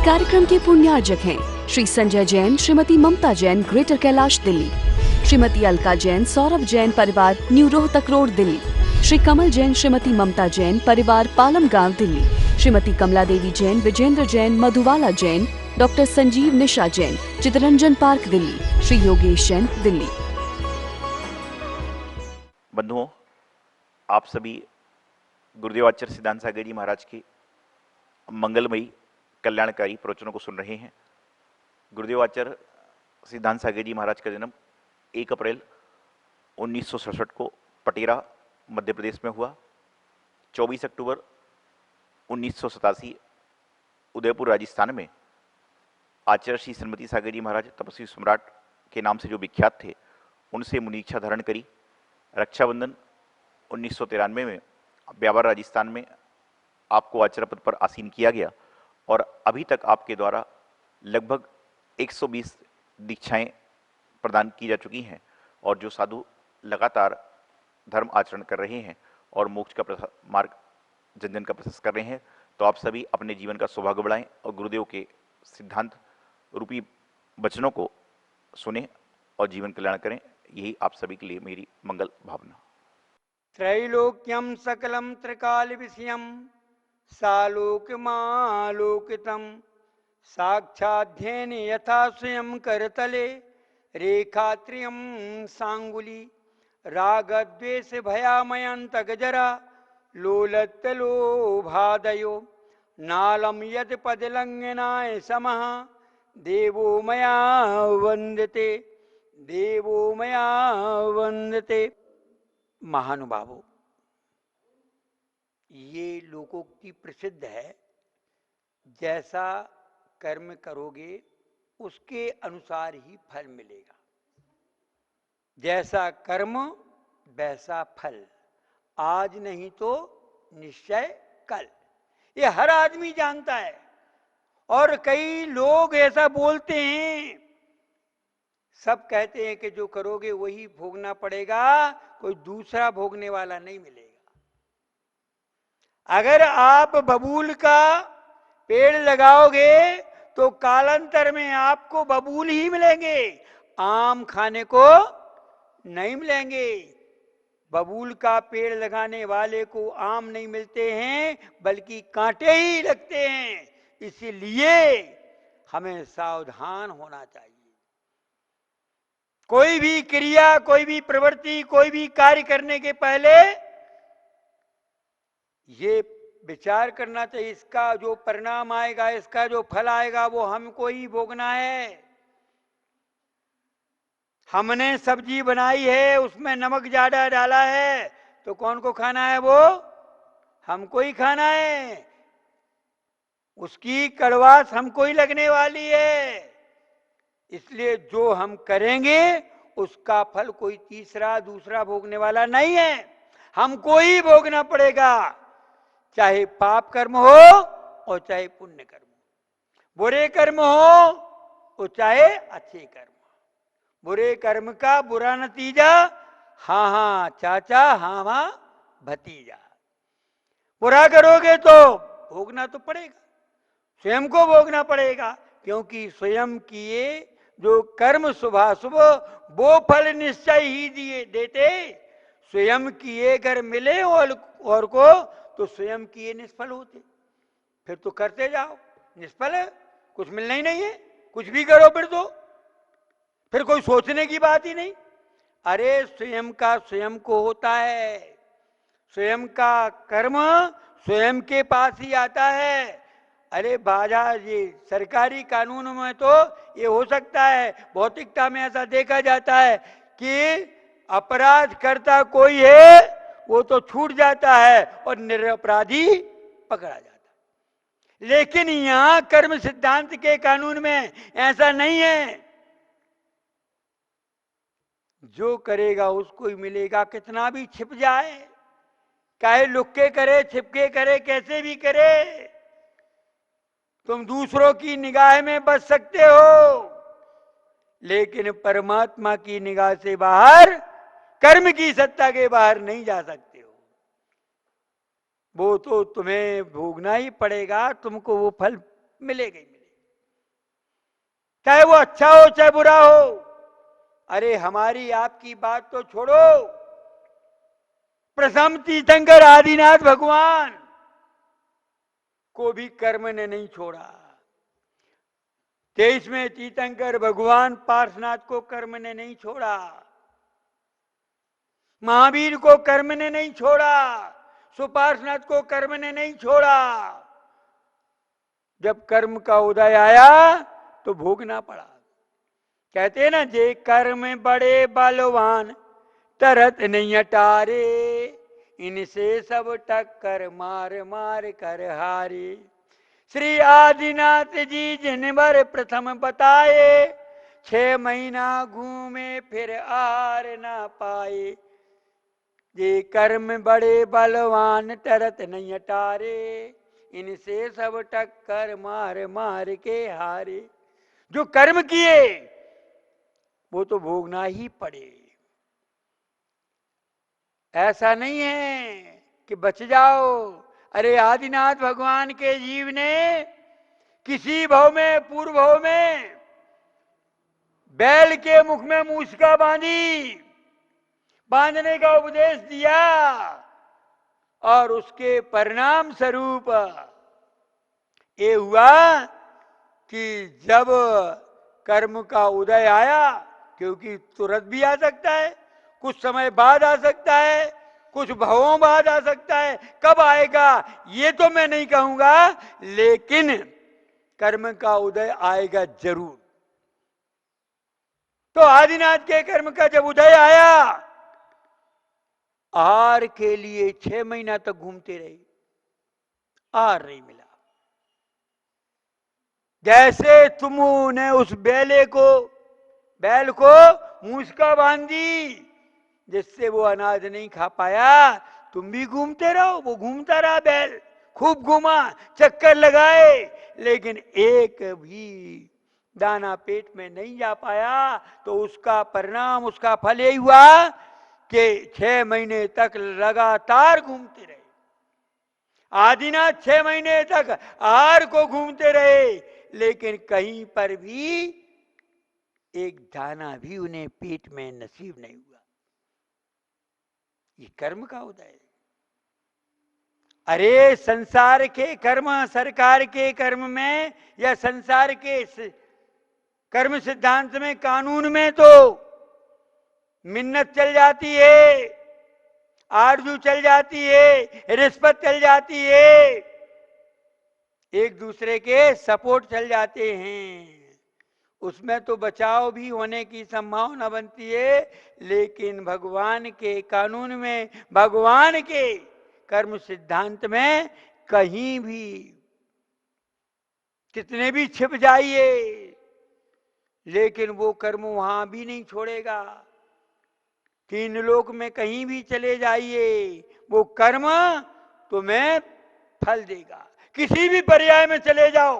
कार्यक्रम के पुण्यार्जक हैं श्री संजय जैन, श्रीमती ममता जैन, ग्रेटर कैलाश दिल्ली, श्रीमती अलका जैन, सौरभ जैन, परिवार न्यू रोहतक रोड दिल्ली, श्री कमल जैन, श्रीमती ममता जैन, परिवार पालम गांव दिल्ली, श्रीमती कमला देवी जैन, विजेंद्र जैन, मधुबाला जैन, डॉक्टर संजीव निशा जैन, चितरंजन पार्क दिल्ली, श्री योगेश जैन दिल्ली। बंधुओं, आप सभी गुरुदेव आचार्य सिद्धांत सागर जी महाराज के मंगलमयी कल्याणकारी प्रवचनों को सुन रहे हैं। गुरुदेव आचार्य सिद्धांत सागर जी महाराज का जन्म 1 अप्रैल 1967 को पटेरा मध्य प्रदेश में हुआ। 24 अक्टूबर 1987 उदयपुर राजस्थान में आचार्य श्री श्रीमती सागर जी महाराज तपस्वी सम्राट के नाम से जो विख्यात थे, उनसे मुनीक्षा धारण करी। रक्षाबंधन 1993 में ब्यावर राजस्थान में आपको आचार्य पद पर आसीन किया गया और अभी तक आपके द्वारा लगभग 120 दीक्षाएं प्रदान की जा चुकी हैं और जो साधु लगातार धर्म आचरण कर रहे हैं और मोक्ष का मार्ग जन जन का प्रशस्त कर रहे हैं। तो आप सभी अपने जीवन का सौभाग्य बढ़ाएं और गुरुदेव के सिद्धांत रूपी वचनों को सुने और जीवन कल्याण करें। यही आप सभी के लिए मेरी मंगल भावना। त्रैलोक्यम सकलम त्रिकाल विषयम सालोकमालोकितम साक्षाध्ययन यथा स्वयं करतले रेखात्रियम सांगुली रागद्वेष भयामयंतगजरा लोलत्तलोभादयो नालम यद पदलंघनाय समः देवो मया वंदते, देवो मया वंदते। महानुभावों, ये लोकोक्ति प्रसिद्ध है, जैसा कर्म करोगे उसके अनुसार ही फल मिलेगा। जैसा कर्म वैसा फल, आज नहीं तो निश्चय कल। ये हर आदमी जानता है और कई लोग ऐसा बोलते हैं, सब कहते हैं कि जो करोगे वही भोगना पड़ेगा, कोई दूसरा भोगने वाला नहीं मिलेगा। अगर आप बबूल का पेड़ लगाओगे तो कालांतर में आपको बबूल ही मिलेंगे, आम खाने को नहीं मिलेंगे। बबूल का पेड़ लगाने वाले को आम नहीं मिलते हैं बल्कि कांटे ही लगते हैं। इसीलिए हमें सावधान होना चाहिए। कोई भी क्रिया, कोई भी प्रवृत्ति, कोई भी कार्य करने के पहले ये विचार करना चाहिए, इसका जो परिणाम आएगा, इसका जो फल आएगा वो हमको ही भोगना है। हमने सब्जी बनाई है, उसमें नमक ज्यादा डाला है, तो कौन को खाना है? वो हमको ही खाना है। उसकी कड़वास हमको ही लगने वाली है। इसलिए जो हम करेंगे उसका फल कोई तीसरा दूसरा भोगने वाला नहीं है, हमको ही भोगना पड़ेगा। चाहे पाप कर्म हो और चाहे पुण्य कर्म हो, बुरे कर्म हो और चाहे अच्छे कर्म हो। बुरे कर्म का बुरा नतीजा, हाँ हाँ चाचा, हाँ हाँ भतीजा। बुरा करोगे तो भोगना तो पड़ेगा, स्वयं को भोगना पड़ेगा, क्योंकि स्वयं किए जो कर्म शुभाशुभ वो फल निश्चय ही दिए देते। स्वयं किए अगर मिले और को तो स्वयं किए निष्फल होते। फिर तो करते जाओ, निष्फल है, कुछ मिलना ही नहीं है। कुछ भी करो फिर कोई सोचने की बात ही नहीं। अरे स्वयं का स्वयं को होता है, स्वयं का कर्म स्वयं के पास ही आता है। अरे बाजार, ये सरकारी कानूनों में तो ये हो सकता है, भौतिकता में ऐसा देखा जाता है कि अपराध करता कोई है वो तो छूट जाता है और निरपराधी पकड़ा जाता है। लेकिन यहां कर्म सिद्धांत के कानून में ऐसा नहीं है। जो करेगा उसको ही मिलेगा, कितना भी छिप जाए, चाहे लुक के करे, छिपके करे, कैसे भी करे, तुम दूसरों की निगाह में बच सकते हो, लेकिन परमात्मा की निगाह से बाहर, कर्म की सत्ता के बाहर नहीं जा सकते हो। वो तो तुम्हें भोगना ही पड़ेगा, तुमको वो फल मिलेगा ही मिलेगा। चाहे वो अच्छा हो चाहे बुरा हो। अरे हमारी आपकी बात तो छोड़ो, प्रथम तीर्थंकर आदिनाथ भगवान को भी कर्म ने नहीं छोड़ा। 23वें तीर्थंकर भगवान पार्श्वनाथ को कर्म ने नहीं छोड़ा, महावीर को कर्म ने नहीं छोड़ा, सुपार्श्वनाथ को कर्म ने नहीं छोड़ा। जब कर्म का उदय आया तो भोगना पड़ा। कहते हैं ना, जे कर्म बड़े बलवान तरत नहीं अटारे, इनसे सब टक्कर मार मार कर हारे। श्री आदिनाथ जी जिन बार प्रथम बताए, 6 महीना घूमे फिर आर ना पाए। ये कर्म बड़े बलवान तरत नहीं अटारे, इनसे सब टक्कर मार मार के हारे। जो कर्म किए वो तो भोगना ही पड़े। ऐसा नहीं है कि बच जाओ। अरे आदिनाथ भगवान के जीव ने किसी भव में, पूर्व भव में बैल के मुख में मूषिका बांधी, बांधने का उपदेश दिया और उसके परिणाम स्वरूप ये हुआ कि जब कर्म का उदय आया, क्योंकि तुरंत भी आ सकता है, कुछ समय बाद आ सकता है, कुछ भवों बाद आ सकता है, कब आएगा ये तो मैं नहीं कहूंगा, लेकिन कर्म का उदय आएगा जरूर। तो आदिनाथ के कर्म का जब उदय आया, आहार के लिए 6 महीना तक घूमते रहे, आहार नहीं मिला। जैसे तुमने उस बैल को मूषका बांधी जिससे वो अनाज नहीं खा पाया, तुम भी घूमते रहो। वो घूमता रहा, बैल खूब घूमा, चक्कर लगाए, लेकिन एक भी दाना पेट में नहीं जा पाया। तो उसका परिणाम, उसका फल यही हुआ कि 6 महीने तक लगातार घूमते रहे। आदिनाथ 6 महीने तक आहार को घूमते रहे, लेकिन कहीं पर भी एक दाना भी उन्हें पेट में नसीब नहीं हुआ। ये कर्म का उदय है। अरे संसार के कर्म, सरकार के कर्म में या संसार के कर्म सिद्धांत में, कानून में तो मिन्नत चल जाती है, आरजू चल जाती है, रिश्वत चल जाती है, एक दूसरे के सपोर्ट चल जाते हैं। उसमें तो बचाव भी होने की संभावना बनती है, लेकिन भगवान के कानून में, भगवान के कर्म सिद्धांत में कहीं भी कितने भी छिप जाइए, लेकिन वो कर्म वहां भी नहीं छोड़ेगा। 3 लोक में कहीं भी चले जाइए, वो कर्म तुम्हें फल देगा। किसी भी पर्याय में चले जाओ,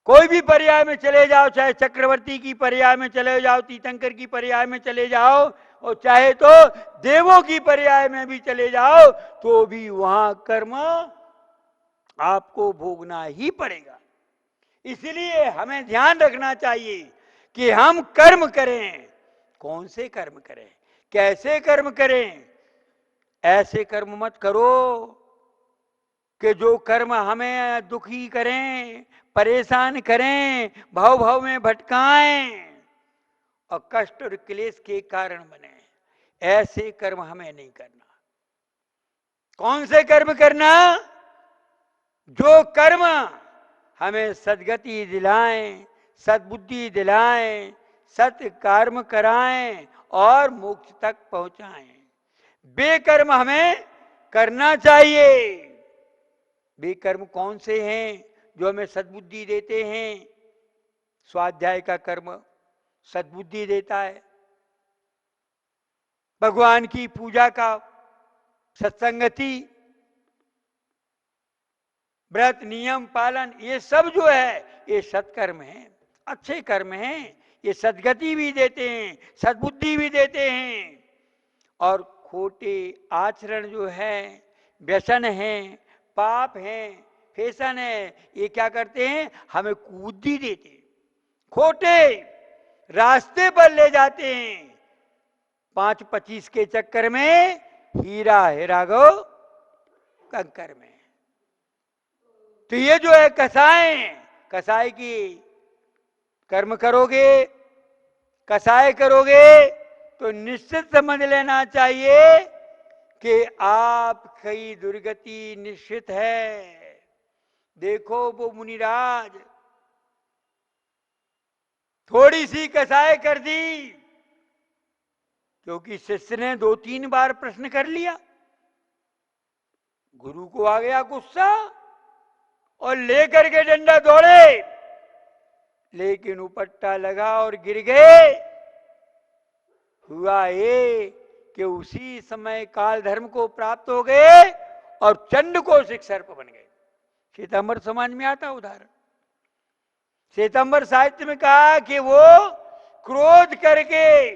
कोई भी पर्याय में चले जाओ, चाहे चक्रवर्ती की पर्याय में चले जाओ, तीर्थंकर की पर्याय में चले जाओ, और चाहे तो देवों की पर्याय में भी चले जाओ, तो भी वहां कर्म आपको भोगना ही पड़ेगा। इसलिए हमें ध्यान रखना चाहिए कि हम कर्म करें, कौन से कर्म करें, कैसे कर्म करें। ऐसे कर्म मत करो कि जो कर्म हमें दुखी करें, परेशान करें, भाव भाव में भटकाएं और कष्ट और क्लेश के कारण बने। ऐसे कर्म हमें नहीं करना। कौन से कर्म करना? जो कर्म हमें सद्गति दिलाएं, सद्बुद्धि दिलाएं, सत्य कर्म कराएं और मोक्ष तक पहुंचाएं। बेकर्म हमें करना चाहिए। बेकर्म कौन से हैं जो हमें सद्बुद्धि देते हैं? स्वाध्याय का कर्म सद्बुद्धि देता है, भगवान की पूजा का, सत्संगति, व्रत नियम पालन, ये सब जो है ये सत्कर्म है, अच्छे कर्म हैं। ये सद्गति भी देते हैं, सद्बुद्धि भी देते हैं। और खोटे आचरण जो है, व्यसन हैं, पाप हैं, फैशन है, ये क्या करते हैं, हमें कूदी देते हैं, खोटे रास्ते पर ले जाते हैं। 5-25 के चक्कर में हीरा हेरा गो कंकर में। तो ये जो है कसाय, कसाय की कर्म करोगे, कसाय करोगे तो निश्चित समझ लेना चाहिए कि आपकी दुर्गति निश्चित है। देखो वो मुनिराज थोड़ी सी कसाय कर दी, क्योंकि शिष्य ने 2-3 बार प्रश्न कर लिया, गुरु को आ गया गुस्सा और लेकर के डंडा दौड़े, लेकिन उपट्टा लगा और गिर गए। हुआ ये कि उसी समय काल धर्म को प्राप्त हो गए और चंड को सर्प बन गए। श्वेतांबर समाज में आता उदाहरण। श्वेतांबर साहित्य में कहा कि वो क्रोध करके,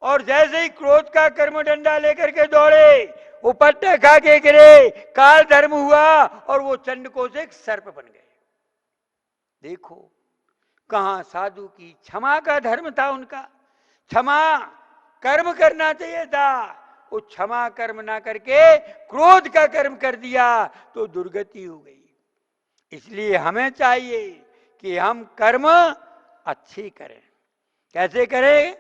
और जैसे ही क्रोध का कर्म डंडा लेकर के दौड़े, उपट्टा खा के गिरे, काल धर्म हुआ और वो चंड को सर्प बन गए। देखो कहां साधु की क्षमा का धर्म था, उनका क्षमा कर्म करना चाहिए था, वो क्षमा कर्म ना करके क्रोध का कर्म कर दिया तो दुर्गति हो गई। इसलिए हमें चाहिए कि हम कर्म अच्छे करें। कैसे करें?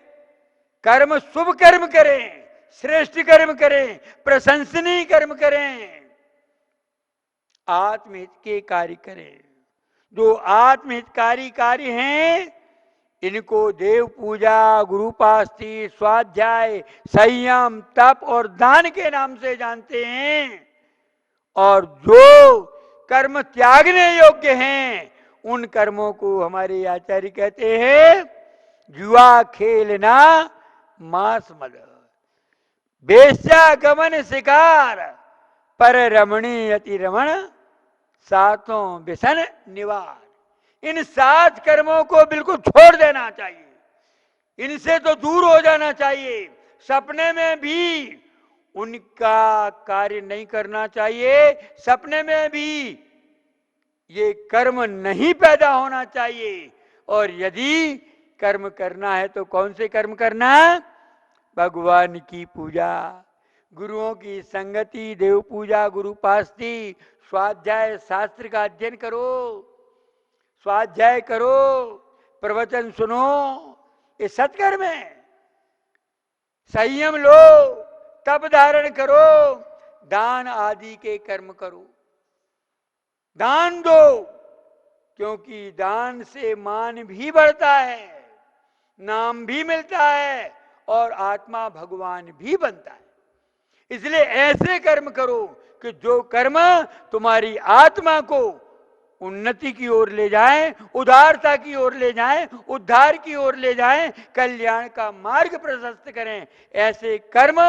कर्म शुभ कर्म करें, श्रेष्ठ कर्म करें, प्रशंसनीय कर्म करें, आत्महित के कार्य करें। जो आत्महितकारी कार्य हैं इनको देव पूजा, गुरुपास्ति, स्वाध्याय, संयम, तप और दान के नाम से जानते हैं। और जो कर्म त्यागने योग्य हैं उन कर्मों को हमारे आचार्य कहते हैं जुआ खेलना, मांस मद, बेश्या गमन शिकार, पर रमणी अति रमण, सातों व्यसन निवार। इन 7 कर्मों को बिल्कुल छोड़ देना चाहिए, इनसे तो दूर हो जाना चाहिए। सपने में भी उनका कार्य नहीं करना चाहिए, सपने में भी ये कर्म नहीं पैदा होना चाहिए। और यदि कर्म करना है तो कौन से कर्म करना? भगवान की पूजा, गुरुओं की संगति, देव पूजा, गुरुपास्ति, स्वाध्याय, शास्त्र का अध्ययन करो, स्वाध्याय करो, प्रवचन सुनो, ये सत्कर्म है। संयम लो, तप धारण करो, दान आदि के कर्म करो, दान दो, क्योंकि दान से मान भी बढ़ता है, नाम भी मिलता है और आत्मा भगवान भी बनता है। इसलिए ऐसे कर्म करो कि जो कर्म तुम्हारी आत्मा को उन्नति की ओर ले जाएं, उदारता की ओर ले जाएं, उद्धार की ओर ले जाएं, कल्याण का मार्ग प्रशस्त करें, ऐसे कर्म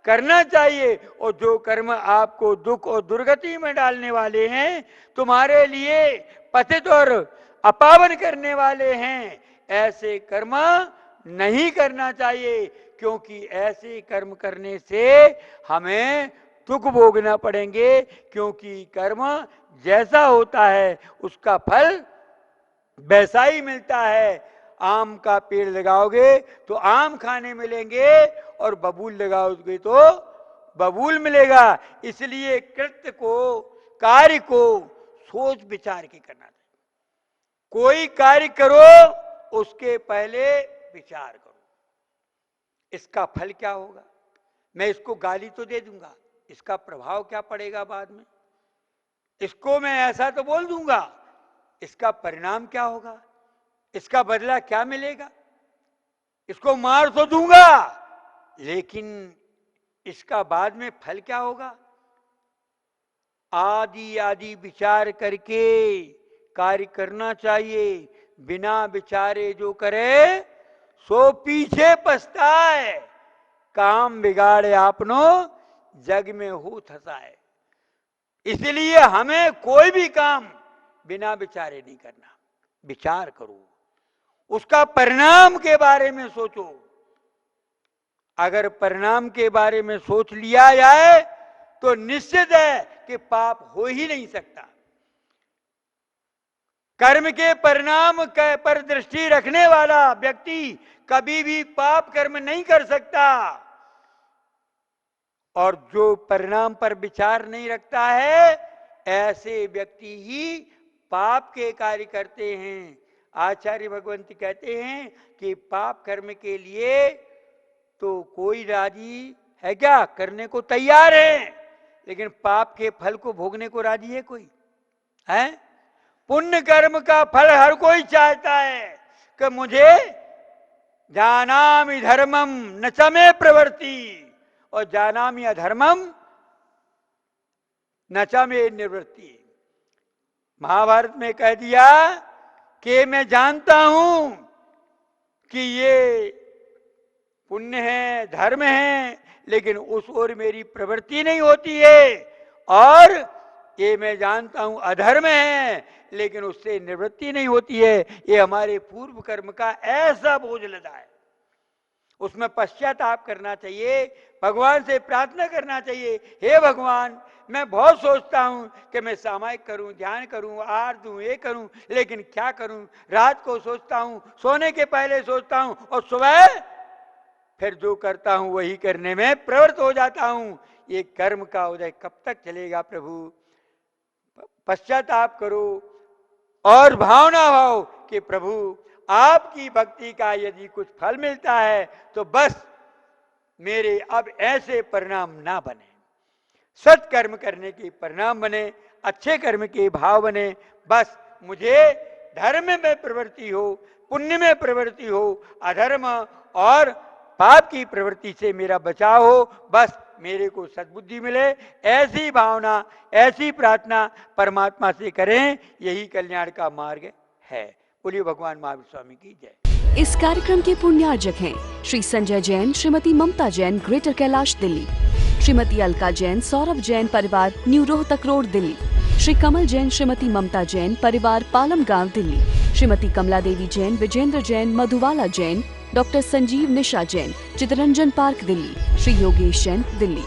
करना चाहिए। और जो कर्म आपको दुख और दुर्गति में डालने वाले हैं, तुम्हारे लिए पतित और अपावन करने वाले हैं, ऐसे कर्म नहीं करना चाहिए, क्योंकि ऐसे कर्म करने से हमें दुख भोगना पड़ेंगे। क्योंकि कर्म जैसा होता है उसका फल वैसा ही मिलता है। आम का पेड़ लगाओगे तो आम खाने मिलेंगे और बबूल लगाओगे तो बबूल मिलेगा। इसलिए कृत्य को, कार्य को सोच विचार के करना चाहिए। कोई कार्य करो उसके पहले विचार करो, इसका फल क्या होगा। मैं इसको गाली तो दे दूंगा, इसका प्रभाव क्या पड़ेगा बाद में, इसको मैं ऐसा तो बोल दूंगा, इसका परिणाम क्या होगा, इसका बदला क्या मिलेगा, इसको मार तो दूंगा लेकिन इसका बाद में फल क्या होगा। आदि आदि विचार करके कार्य करना चाहिए। बिना विचारे जो करे सो पीछे पछताए, काम बिगाड़े आपनो जग में हो थसाए। इसलिए हमें कोई भी काम बिना विचारे नहीं करना, विचार करो, उसका परिणाम के बारे में सोचो। अगर परिणाम के बारे में सोच लिया जाए तो निश्चित है कि पाप हो ही नहीं सकता। कर्म के परिणाम पर दृष्टि रखने वाला व्यक्ति कभी भी पाप कर्म नहीं कर सकता, और जो परिणाम पर विचार नहीं रखता है ऐसे व्यक्ति ही पाप के कार्य करते हैं। आचार्य भगवंती कहते हैं कि पाप कर्म के लिए तो कोई राजी है क्या, करने को तैयार है, लेकिन पाप के फल को भोगने को राजी है कोई है? पुण्य कर्म का फल हर कोई चाहता है कि मुझे जानामि धर्मम न च मे प्रवृत्ति और जानामि अधर्मम न च मे निवृत्ति। महाभारत में कह दिया कि मैं जानता हूं कि ये पुण्य है, धर्म है, लेकिन उस ओर मेरी प्रवृत्ति नहीं होती है, और ये मैं जानता हूं अधर्म है, लेकिन उससे निवृत्ति नहीं होती है। ये हमारे पूर्व कर्म का ऐसा बोझ लदा है, उसमें पश्चाताप करना चाहिए, भगवान से प्रार्थना करना चाहिए, हे भगवान मैं बहुत सोचता हूं कि मैं सामायिक करूं, ध्यान करूं, आहार दूं, ये करूं, लेकिन क्या करूं, रात को सोचता हूं, सोने के पहले सोचता हूं, और सुबह फिर जो करता हूं वही करने में प्रवृत्त हो जाता हूं। ये कर्म का उदय कब तक चलेगा प्रभु? पश्चाताप करो और भावना भाव कि प्रभु आपकी भक्ति का यदि कुछ फल मिलता है तो बस मेरे अब ऐसे परिणाम ना बने, सत्कर्म करने के परिणाम बने, अच्छे कर्म के भाव बने, बस मुझे धर्म में प्रवृत्ति हो, पुण्य में प्रवृत्ति हो, अधर्म और पाप की प्रवृत्ति से मेरा बचाव हो, बस मेरे को सद्बुद्धि मिले, ऐसी भावना, ऐसी प्रार्थना परमात्मा से करें, यही कल्याण का मार्ग है। बोलिए भगवान महावीर स्वामी की जय। इस कार्यक्रम के पुण्यार्जक हैं श्री संजय जैन, श्रीमती ममता जैन, ग्रेटर कैलाश दिल्ली, श्रीमती अलका जैन, सौरभ जैन परिवार, न्यू रोहतक रोड दिल्ली, श्री कमल जैन, श्रीमती ममता जैन परिवार, पालम गांव दिल्ली, श्रीमती कमला देवी जैन, विजेंद्र जैन, मधुबाला जैन, डॉक्टर संजीव निशा जैन, चितरंजन पार्क दिल्ली, श्री योगेश जैन दिल्ली।